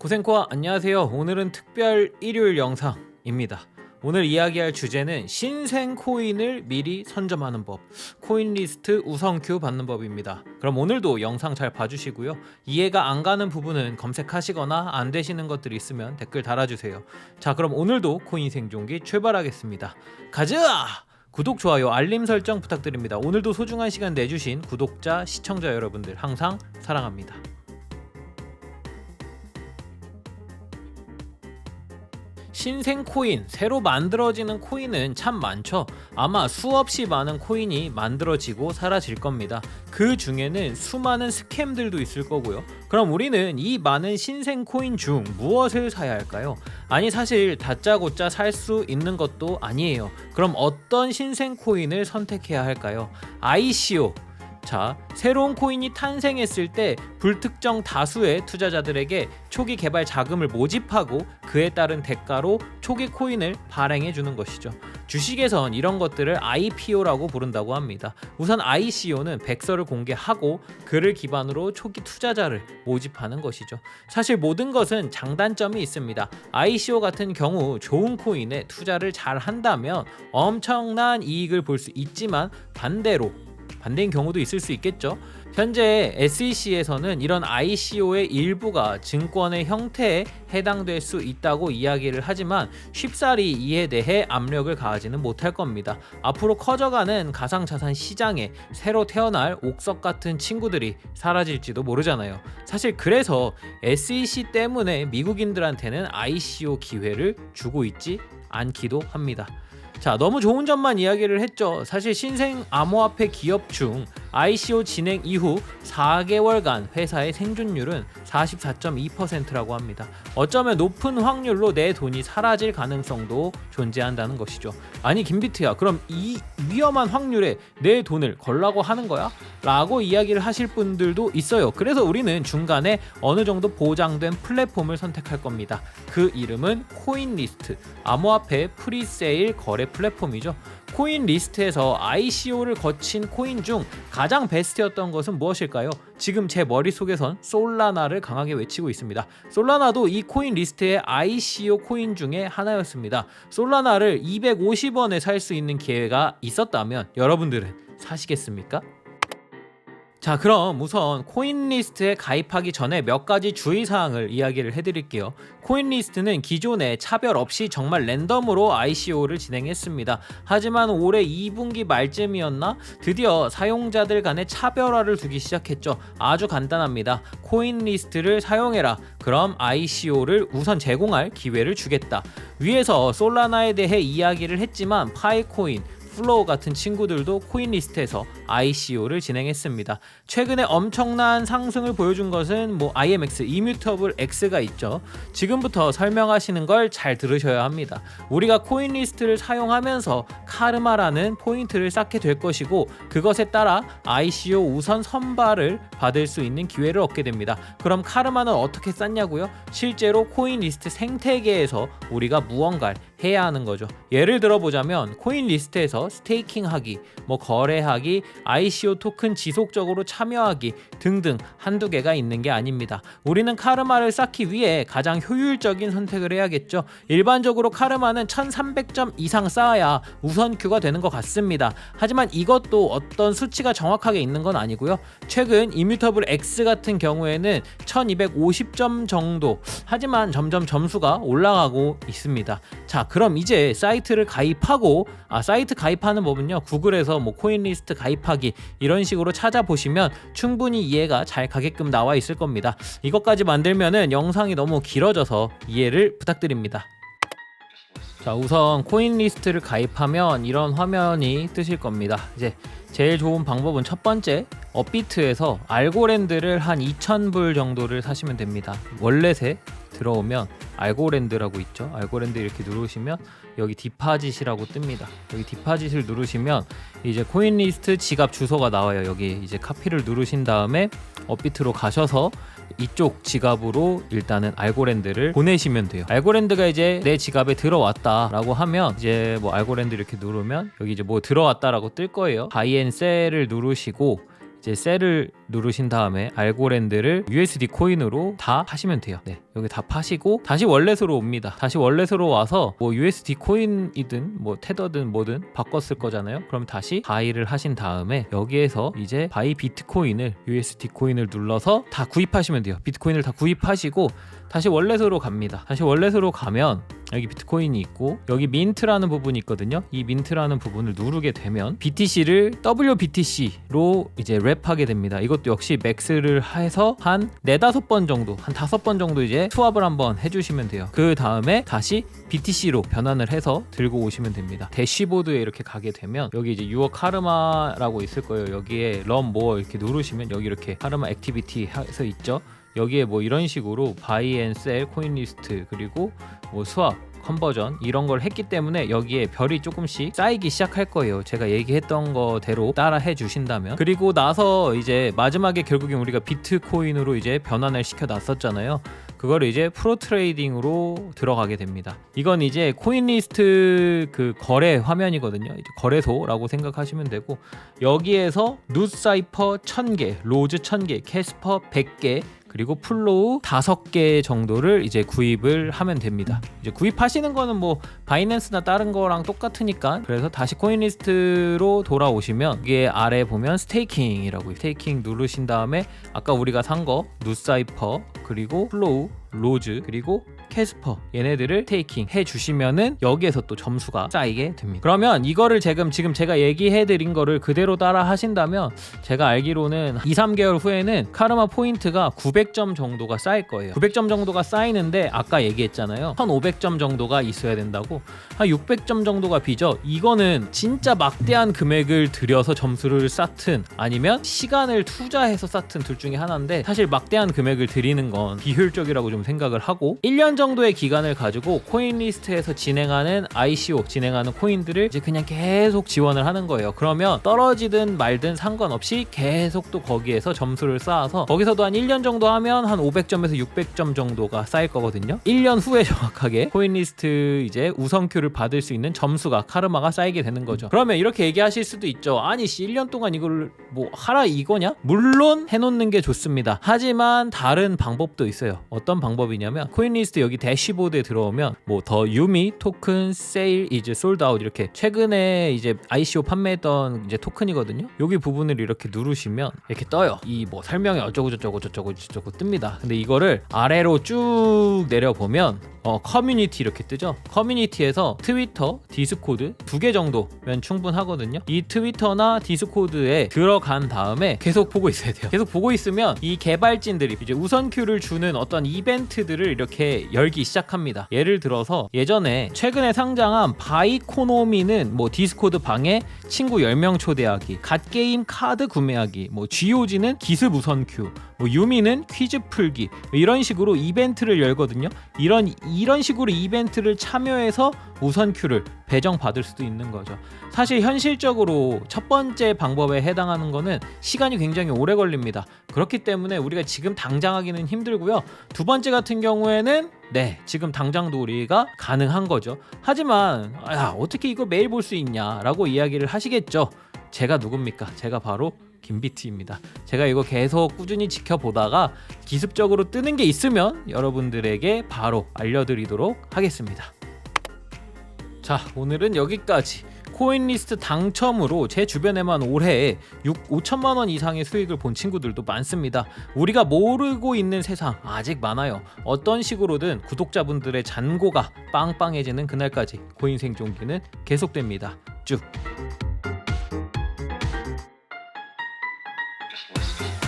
고생코아 안녕하세요. 오늘은 특별 일요일 영상입니다. 오늘 이야기할 주제는 신생 코인을 미리 선점하는 법, 코인 리스트 우선 큐 받는 법입니다. 그럼 오늘도 영상 잘 봐주시고요. 이해가 안 가는 부분은 검색하시거나 안 되시는 것들이 있으면 댓글 달아주세요. 자, 그럼 오늘도 코인 생존기 출발하겠습니다. 가자! 구독, 좋아요, 알림 설정 부탁드립니다. 오늘도 소중한 시간 내주신 구독자, 시청자 여러분들 항상 사랑합니다. 신생 코인, 새로 만들어지는 코인은 참 많죠. 아마 수없이 많은 코인이 만들어지고 사라질 겁니다. 그 중에는 수많은 스캠들도 있을 거고요. 그럼 우리는 이 많은 신생 코인 중 무엇을 사야 할까요? 아니, 사실 다짜고짜 살 수 있는 것도 아니에요. 그럼 어떤 신생 코인을 선택해야 할까요? ICO. 자, 새로운 코인이 탄생했을 때 불특정 다수의 투자자들에게 초기 개발 자금을 모집하고 그에 따른 대가로 초기 코인을 발행해 주는 것이죠. 주식에선 이런 것들을 IPO라고 부른다고 합니다. 우선 ICO는 백서를 공개하고 그를 기반으로 초기 투자자를 모집하는 것이죠. 사실 모든 것은 장단점이 있습니다. ICO 같은 경우 좋은 코인에 투자를 잘 한다면 엄청난 이익을 볼 수 있지만 반대인 경우도 있을 수 있겠죠. 현재 SEC에서는 이런 ICO의 일부가 증권의 형태에 해당될 수 있다고 이야기를 하지만 쉽사리 이에 대해 압력을 가하지는 못할 겁니다. 앞으로 커져가는 가상자산 시장에 새로 태어날 옥석 같은 친구들이 사라질지도 모르잖아요. 사실 그래서 SEC 때문에 미국인들한테는 ICO 기회를 주고 있지 않기도 합니다. 자, 너무 좋은 점만 이야기를 했죠. 사실 신생 암호화폐 기업 중 ICO 진행 이후 4개월간 회사의 생존율은 44.2%라고 합니다. 어쩌면 높은 확률로 내 돈이 사라질 가능성도 존재한다는 것이죠. 아니, 김비트야, 그럼 이 위험한 확률에 내 돈을 걸라고 하는 거야? 라고 이야기를 하실 분들도 있어요. 그래서 우리는 중간에 어느 정도 보장된 플랫폼을 선택할 겁니다. 그 이름은 코인 리스트, 암호화폐 프리세일 거래 플랫폼이죠. 코인 리스트에서 ICO를 거친 코인 중 가장 베스트였던 것은 무엇일까요? 지금 제 머릿속에선 솔라나를 강하게 외치고 있습니다. 솔라나도 이 코인 리스트의 ICO 코인 중에 하나였습니다. 솔라나를 250원에 살 수 있는 기회가 있었다면 여러분들은 사시겠습니까? 자, 그럼 우선 코인 리스트에 가입하기 전에 몇 가지 주의사항을 이야기를 해드릴게요. 코인 리스트는 기존에 차별 없이 정말 랜덤으로 ICO를 진행했습니다. 하지만 올해 2분기 말쯤이었나? 드디어 사용자들 간의 차별화를 두기 시작했죠. 아주 간단합니다. 코인 리스트를 사용해라. 그럼 ICO를 우선 제공할 기회를 주겠다. 위에서 솔라나에 대해 이야기를 했지만 파이코인, 플로우 같은 친구들도 코인 리스트에서 ICO를 진행했습니다. 최근에 엄청난 상승을 보여준 것은 IMX, 이뮤터블 X가 있죠. 지금부터 설명하시는 걸 잘 들으셔야 합니다. 우리가 코인 리스트를 사용하면서 카르마라는 포인트를 쌓게 될 것이고 그것에 따라 ICO 우선 선발을 받을 수 있는 기회를 얻게 됩니다. 그럼 카르마는 어떻게 쌓냐고요? 실제로 코인 리스트 생태계에서 우리가 무언가를 해야 하는 거죠. 예를 들어보자면 코인 리스트에서 스테이킹하기, 거래하기, ICO 토큰 지속적으로 참여하기 등등 한두 개가 있는 게 아닙니다. 우리는 카르마를 쌓기 위해 가장 효율적인 선택을 해야겠죠. 일반적으로 카르마는 1300점 이상 쌓아야 우선 큐가 되는 것 같습니다. 하지만 이것도 어떤 수치가 정확하게 있는 건 아니고요. 최근 이뮤터블 X 같은 경우에는 1250점 정도, 하지만 점점 점수가 올라가고 있습니다. 자, 그럼 이제 사이트를 가입하고 사이트 가입하는 법은요, 구글에서 코인 리스트 가입하기 이런 식으로 찾아보시면 충분히 이해가 잘 가게끔 나와 있을 겁니다. 이것까지 만들면은 영상이 너무 길어져서 이해를 부탁드립니다. 자, 우선 코인 리스트를 가입하면 이런 화면이 뜨실 겁니다. 이제 제일 좋은 방법은 첫 번째, 업비트에서 알고랜드를 한 2,000불 정도를 사시면 됩니다. 월렛에 들어오면 알고랜드라고 있죠. 알고랜드 이렇게 누르시면 여기 디파짓이라고 뜹니다. 여기 디파짓을 누르시면 이제 코인 리스트 지갑 주소가 나와요. 여기 이제 카피를 누르신 다음에 업비트로 가셔서 이쪽 지갑으로 일단은 알고랜드를 보내시면 돼요. 알고랜드가 이제 내 지갑에 들어왔다라고 하면 이제 알고랜드 이렇게 누르면 여기 이제 들어왔다라고 뜰 거예요. 바이 앤 셀을 누르시고 이제 셀을 누르신 다음에 알고랜드를 USD 코인으로 다 파시면 돼요. 네, 여기 다 파시고 다시 월렛으로 옵니다. 다시 월렛으로 와서 뭐 USD 코인이든 뭐 테더든 뭐든 바꿨을 거잖아요. 그럼 다시 바이를 하신 다음에 여기에서 이제 바이 비트코인을 USD 코인을 눌러서 다 구입하시면 돼요. 비트코인을 다 구입하시고 다시 월렛으로 갑니다. 다시 월렛으로 가면 여기 비트코인이 있고 여기 민트라는 부분이 있거든요. 이 민트라는 부분을 누르게 되면 BTC를 WBTC로 이제 랩하게 됩니다. 이것도 역시 맥스를 해서 한 4-5번 정도, 한 5번 정도 이제 스왑을 한번 해주시면 돼요. 그 다음에 다시 BTC로 변환을 해서 들고 오시면 됩니다. 대시보드에 이렇게 가게 되면 여기 이제 유어 카르마라고 있을 거예요. 여기에 런 모어 이렇게 누르시면 여기 이렇게 카르마 액티비티 해서 있죠. 여기에 뭐 이런 식으로 바이 앤 셀, 코인 리스트, 그리고 뭐 스왑, 컨버전 이런 걸 했기 때문에 여기에 별이 조금씩 쌓이기 시작할 거예요. 제가 얘기했던 거대로 따라 해 주신다면. 그리고 나서 이제 마지막에 결국엔 우리가 비트코인으로 이제 변환을 시켜 놨었잖아요. 그거를 이제 프로 트레이딩으로 들어가게 됩니다. 이건 이제 코인 리스트 그 거래 화면이거든요. 이제 거래소라고 생각하시면 되고 여기에서 누사이퍼 1000개, 로즈 1000개, 캐스퍼 100개, 그리고 플로우 5개 정도를 이제 구입을 하면 됩니다. 이제 구입하시는 거는 뭐 바이낸스나 다른 거랑 똑같으니까. 그래서 다시 코인리스트로 돌아오시면 이게 아래 보면 스테이킹이라고 스테이킹 누르신 다음에 아까 우리가 산 거 누사이퍼, 그리고 플로우, 로즈, 그리고 캐스퍼 얘네들을 테이킹 해주시면은 여기에서 또 점수가 쌓이게 됩니다. 그러면 이거를 지금 제가 얘기해드린 거를 그대로 따라 하신다면 제가 알기로는 2-3개월 후에는 카르마 포인트가 900점 정도가 쌓일 거예요. 900점 정도가 쌓이는데 아까 얘기했잖아요. 1500점 정도가 있어야 된다고. 한 600점 정도가 비죠. 이거는 진짜 막대한 금액을 들여서 점수를 쌓든 아니면 시간을 투자해서 쌓든 둘 중에 하나인데 사실 막대한 금액을 들이는 건 비효율적이라고 좀 생각을 하고 1년 정도의 기간을 가지고 코인 리스트에서 진행하는 ICO 진행하는 코인들을 이제 그냥 계속 지원을 하는 거예요. 그러면 떨어지든 말든 상관없이 계속 또 거기에서 점수를 쌓아서 거기서도 한 1년 정도 하면 한 500점에서 600점 정도가 쌓일 거거든요. 1년 후에 정확하게 코인 리스트 이제 우선큐를 받을 수 있는 점수가 카르마가 쌓이게 되는 거죠. 그러면 이렇게 얘기하실 수도 있죠. 아니 1년 동안 이걸 뭐 하라 이거냐? 물론 해놓는 게 좋습니다. 하지만 다른 방법도 있어요. 어떤 방법이냐면 코인 리스트 여기 대시보드에 들어오면 뭐 더 유미 토큰 세일 이제 솔드 아웃 이렇게 최근에 이제 ICO 판매했던 이제 토큰이거든요. 여기 부분을 이렇게 누르시면 이렇게 떠요. 이 뭐 설명이 어쩌고 저쩌고 뜹니다. 근데 이거를 아래로 쭉 내려보면 커뮤니티 이렇게 뜨죠. 커뮤니티에서 트위터, 디스코드 2개 정도면 충분하거든요. 이 트위터나 디스코드에 들어간 다음에 계속 보고 있어야 돼요. 계속 보고 있으면 이 개발진들이 이제 우선큐를 주는 어떤 이벤트들을 이렇게 열기 시작합니다. 예를 들어서 예전에 최근에 상장한 바이코노미는 뭐 디스코드 방에 친구 10명 초대하기, 갓게임 카드 구매하기, 뭐 GOG는 기습 우선큐, 뭐 유미는 퀴즈 풀기 이런 식으로 이벤트를 열거든요. 이런 식으로 이벤트를 참여해서 우선큐를 배정받을 수도 있는 거죠. 사실 현실적으로 첫 번째 방법에 해당하는 거는 시간이 굉장히 오래 걸립니다. 그렇기 때문에 우리가 지금 당장 하기는 힘들고요. 두 번째 같은 경우에는 지금 당장도 우리가 가능한 거죠. 하지만 어떻게 이거 매일 볼 수 있냐 라고 이야기를 하시겠죠. 제가 누굽니까? 제가 바로 김비트입니다. 제가 이거 계속 꾸준히 지켜보다가 기습적으로 뜨는 게 있으면 여러분들에게 바로 알려드리도록 하겠습니다. 자, 오늘은 여기까지. 코인 리스트 당첨으로 제 주변에만 올해 5천만 원 이상의 수익을 본 친구들도 많습니다. 우리가 모르고 있는 세상 아직 많아요. 어떤 식으로든 구독자분들의 잔고가 빵빵해지는 그날까지 코인 생존기는 계속됩니다. 쭉. Just listen.